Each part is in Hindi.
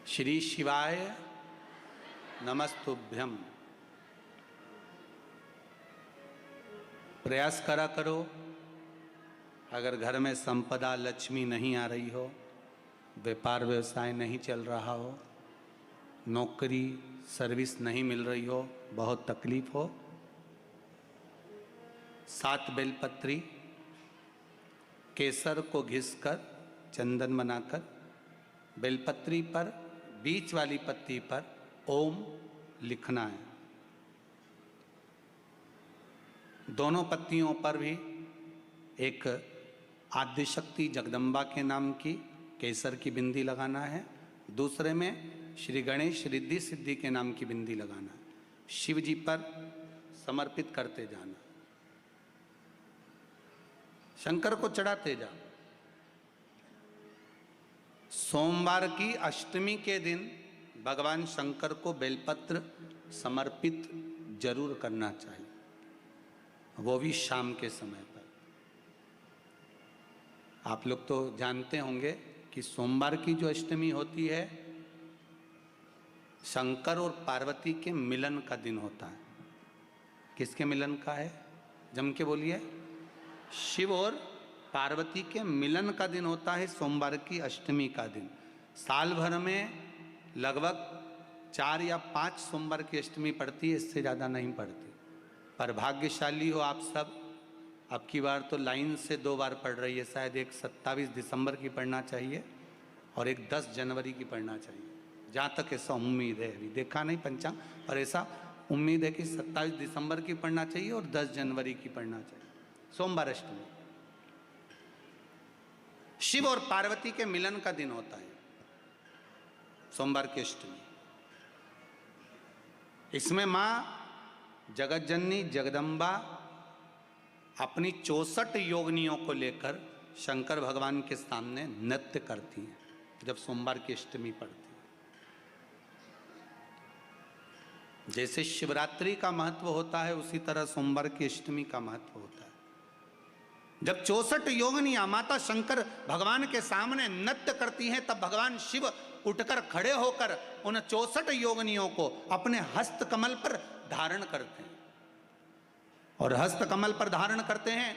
श्री शिवाय नमस्तुभ्यम। प्रयास करा करो, अगर घर में संपदा लक्ष्मी नहीं आ रही हो, व्यापार व्यवसाय नहीं चल रहा हो, नौकरी सर्विस नहीं मिल रही हो, बहुत तकलीफ हो, 7 बेलपत्री केसर को घिसकर चंदन बनाकर बेलपत्री पर बीच वाली पत्ती पर ओम लिखना है। दोनों पत्तियों पर भी एक आद्यशक्ति जगदम्बा के नाम की केसर की बिंदी लगाना है, दूसरे में श्री गणेश रिद्धि सिद्धि के नाम की बिंदी लगाना है। शिव जी पर समर्पित करते जाना, शंकर को चढ़ाते जाओ। सोमवार की अष्टमी के दिन भगवान शंकर को बेलपत्र समर्पित जरूर करना चाहिए, वो भी शाम के समय पर। आप लोग तो जानते होंगे कि सोमवार की जो अष्टमी होती है, शंकर और पार्वती के मिलन का दिन होता है। किसके मिलन का है? जम के बोलिए। शिव और पार्वती के मिलन का दिन होता है सोमवार की अष्टमी का दिन। साल भर में लगभग 4 या 5 सोमवार की अष्टमी पड़ती है, इससे ज़्यादा नहीं पड़ती। पर भाग्यशाली हो आप सब, अब की बार तो लाइन से 2 बार पड़ रही है। शायद एक 27 दिसंबर की पढ़ना चाहिए और एक 10 जनवरी की पढ़ना चाहिए, जहाँ तक ऐसा उम्मीद है। अभी देखा नहीं पंचांग, पर ऐसा उम्मीद है कि 27 दिसंबर की पढ़ना चाहिए और 10 जनवरी की पढ़ना चाहिए, सोमवार अष्टमी। शिव और पार्वती के मिलन का दिन होता है सोमवार की अष्टमी। इसमें मां जगतजननी जगदम्बा अपनी 64 योगिनियों को लेकर शंकर भगवान के सामने नृत्य करती हैं जब सोमवार की अष्टमी पड़ती है। जैसे शिवरात्रि का महत्व होता है, उसी तरह सोमवार की अष्टमी का महत्व होता है। जब 64 योगिनियां माता शंकर भगवान के सामने नृत्य करती हैं, तब भगवान शिव उठकर खड़े होकर उन 64 योगिनियों को अपने हस्त कमल पर धारण करते हैं। और हस्त कमल पर धारण करते हैं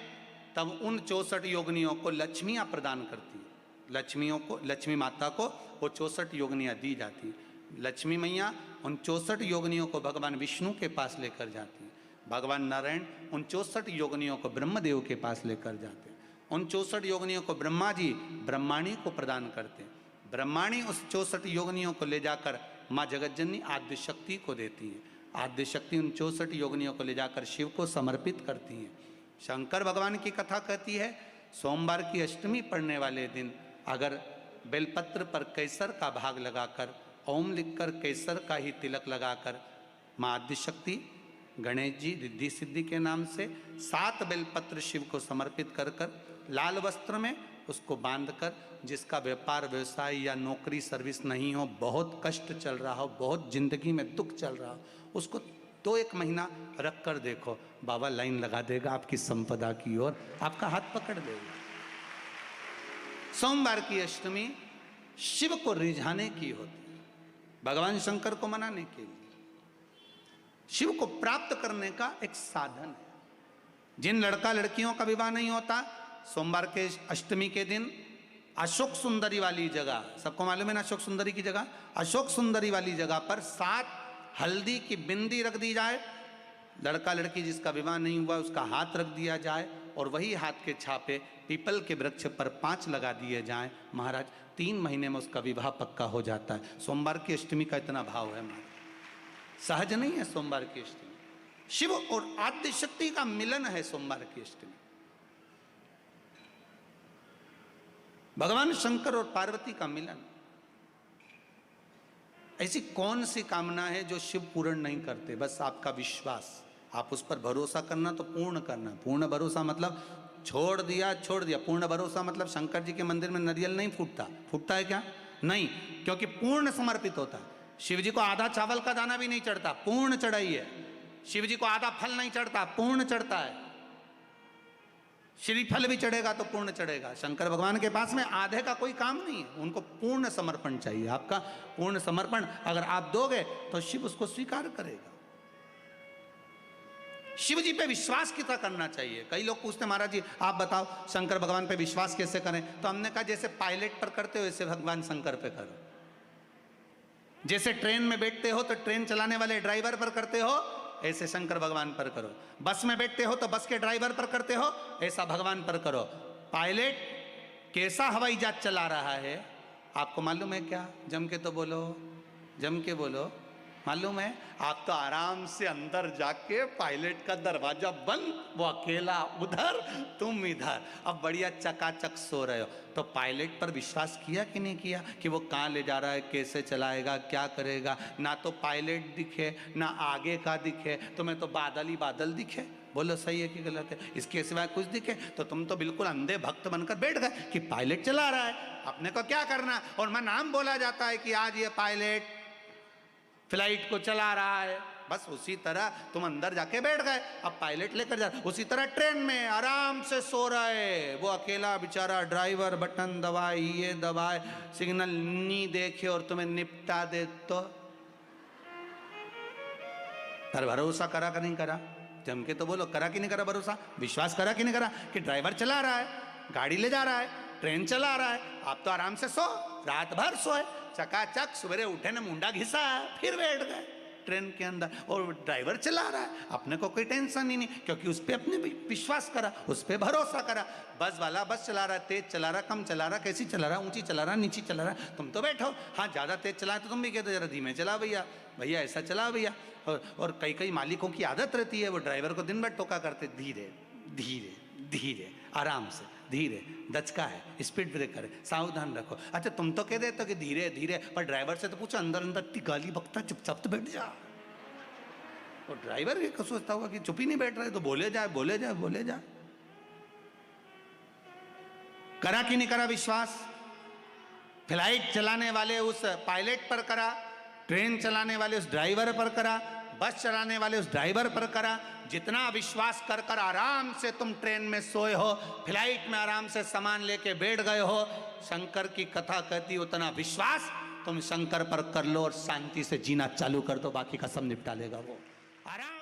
तब उन 64 योगिनियों को लक्ष्मियां प्रदान करती हैं। लक्ष्मियों को, लक्ष्मी माता को वो 64 योगिनियां दी जाती हैं। लक्ष्मी मैया उन 64 योगिनियों को भगवान विष्णु के पास लेकर जाती हैं। भगवान नारायण उन 64 योगिनियों को ब्रह्मदेव के पास लेकर जाते हैं। उन 64 योगिनियों को ब्रह्मा जी ब्रह्माणी को प्रदान करते हैं। ब्रह्माणी उस 64 योगिनियों को ले जाकर माँ जगतजननी आद्यशक्ति को देती हैं। आद्यशक्ति उन 64 योगिनियों को ले जाकर शिव को समर्पित करती हैं। शंकर भगवान की कथा कहती है, सोमवार की अष्टमी पढ़ने वाले दिन अगर बेलपत्र पर केसर का भाग लगाकर, ओम लिखकर केसर का ही तिलक लगाकर माँ आद्यशक्ति गणेश जी रिद्धि सिद्धि के नाम से 7 बेलपत्र शिव को समर्पित कर कर लाल वस्त्र में उसको बांधकर, जिसका व्यापार व्यवसाय या नौकरी सर्विस नहीं हो, बहुत कष्ट चल रहा हो, बहुत जिंदगी में दुख चल रहा हो, उसको 2-1 महीना रख कर देखो, बाबा लाइन लगा देगा आपकी संपदा की ओर, आपका हाथ पकड़ देगा। सोमवार की अष्टमी शिव को रिझाने की होती है, भगवान शंकर को मनाने के लिए, शिव को प्राप्त करने का एक साधन है। जिन लड़का लड़कियों का विवाह नहीं होता, सोमवार के अष्टमी के दिन अशोक सुंदरी वाली जगह, सबको मालूम है ना अशोक सुंदरी की जगह, अशोक सुंदरी वाली जगह पर 7 हल्दी की बिंदी रख दी जाए। लड़का लड़की जिसका विवाह नहीं हुआ उसका हाथ रख दिया जाए और वही हाथ के छापे पीपल के वृक्ष पर 5 लगा दिए जाएं। महाराज 3 महीने में उसका विवाह पक्का हो जाता है। सोमवार की अष्टमी का इतना भाव है महाराज, सहज नहीं है सोमवार की अष्टमी। शिव और आद्यशक्ति का मिलन है सोमवार की अष्टमी। भगवान शंकर और पार्वती का मिलन। ऐसी कौन सी कामना है जो शिव पूर्ण नहीं करते? बस आपका विश्वास, आप उस पर भरोसा करना तो पूर्ण करना। पूर्ण भरोसा मतलब छोड़ दिया छोड़ दिया। पूर्ण भरोसा मतलब शंकर जी के मंदिर में नारियल नहीं फूटता, फूटता है क्या? नहीं, क्योंकि पूर्ण समर्पित होता है। शिव जी को आधा चावल का दाना भी नहीं चढ़ता, पूर्ण चढ़ाई है। शिव जी को आधा फल नहीं चढ़ता, पूर्ण चढ़ता है। श्रीफल भी चढ़ेगा तो पूर्ण चढ़ेगा। शंकर भगवान के पास में आधे का कोई काम नहीं है, उनको पूर्ण समर्पण चाहिए। आपका पूर्ण समर्पण अगर आप दोगे तो शिव उसको स्वीकार करेगा। शिव जी पे विश्वास कितना करना चाहिए। कई लोग पूछते हैं महाराज जी आप बताओ शंकर भगवान पे विश्वास कैसे करें। तो हमने कहा जैसे पायलट पर करते हो वैसे भगवान शंकर पे करो। जैसे ट्रेन में बैठते हो तो ट्रेन चलाने वाले ड्राइवर पर करते हो, ऐसे शंकर भगवान पर करो। बस में बैठते हो तो बस के ड्राइवर पर करते हो, ऐसा भगवान पर करो। पायलट कैसा हवाई जहाज चला रहा है आपको मालूम है क्या? जम के तो बोलो, जम के बोलो। मालूम है? आप तो आराम से अंदर जाके पायलट का दरवाजा बंद, वो अकेला उधर तुम इधर, अब बढ़िया चकाचक सो रहे हो। तो पायलट पर विश्वास किया कि नहीं किया कि वो कहाँ ले जा रहा है, कैसे चलाएगा, क्या करेगा? ना तो पायलट दिखे ना आगे का दिखे, तुम्हें तो बादल ही बादल दिखे। बोलो सही है कि गलत है? इसके सिवाय कुछ दिखे तो तुम तो बिल्कुल अंधे भक्त बनकर बैठ गए कि पायलट चला रहा है, अपने को क्या करना। और मैं नाम बोला जाता है कि आज ये पायलट फ्लाइट को चला रहा है, बस उसी तरह तुम अंदर जाके बैठ गए, अब पायलट लेकर जा। उसी तरह ट्रेन में आराम से सो रहे, वो अकेला बेचारा ड्राइवर बटन दबाए, ये दबाए, सिग्नल नहीं देखे और तुम्हें निपटा दे तो पर भरोसा करा कि नहीं करा? जम के तो बोलो, करा कि नहीं करा भरोसा? विश्वास करा कि नहीं करा कि ड्राइवर चला रहा है, गाड़ी ले जा रहा है, ट्रेन चला रहा है, आप तो आराम से सो, रात भर सोए, चकाचक सवेरे उठे ने मुंडा घिसा फिर बैठ गए ट्रेन के अंदर, और ड्राइवर चला रहा है, अपने को कोई टेंशन ही नहीं, क्योंकि उस पर अपने विश्वास करा, उस पर भरोसा करा। बस वाला बस चला रहा है, तेज चला रहा, कम चला रहा, कैसी चला रहा, ऊंची चला रहा, नीची चला रहा, तुम तो बैठो। हाँ ज़्यादा तेज चला तो तुम भी कहते जरा धीमे चला भैया, भैया ऐसा चला भैया। और कई कई मालिकों की आदत रहती है, वो ड्राइवर को दिन भर टोका करते, धीरे धीरे धीरे, आराम से, धीरे, दचका है, स्पीड ब्रेकर है, सावधान रखो। अच्छा तुम तो कह देते हो कि धीरे धीरे, पर ड्राइवर से तो पूछो, अंदर अंदर इतनी गाली बकता, चुपचाप तो बैठ जा। और ड्राइवर ये सोचता होगा कि चुप ही नहीं बैठ रहे तो बोले जाए बोले जाए बोले जाए। करा कि नहीं करा विश्वास? फ्लाइट चलाने वाले उस पायलट पर करा, ट्रेन चलाने वाले उस ड्राइवर पर करा, बस चलाने वाले उस ड्राइवर पर करा। जितना विश्वास कर कर आराम से तुम ट्रेन में सोए हो, फ्लाइट में आराम से सामान लेके बैठ गए हो, शंकर की कथा कहती उतना विश्वास तुम शंकर पर कर लो और शांति से जीना चालू कर दो, बाकी का सब निपटा लेगा वो। आराम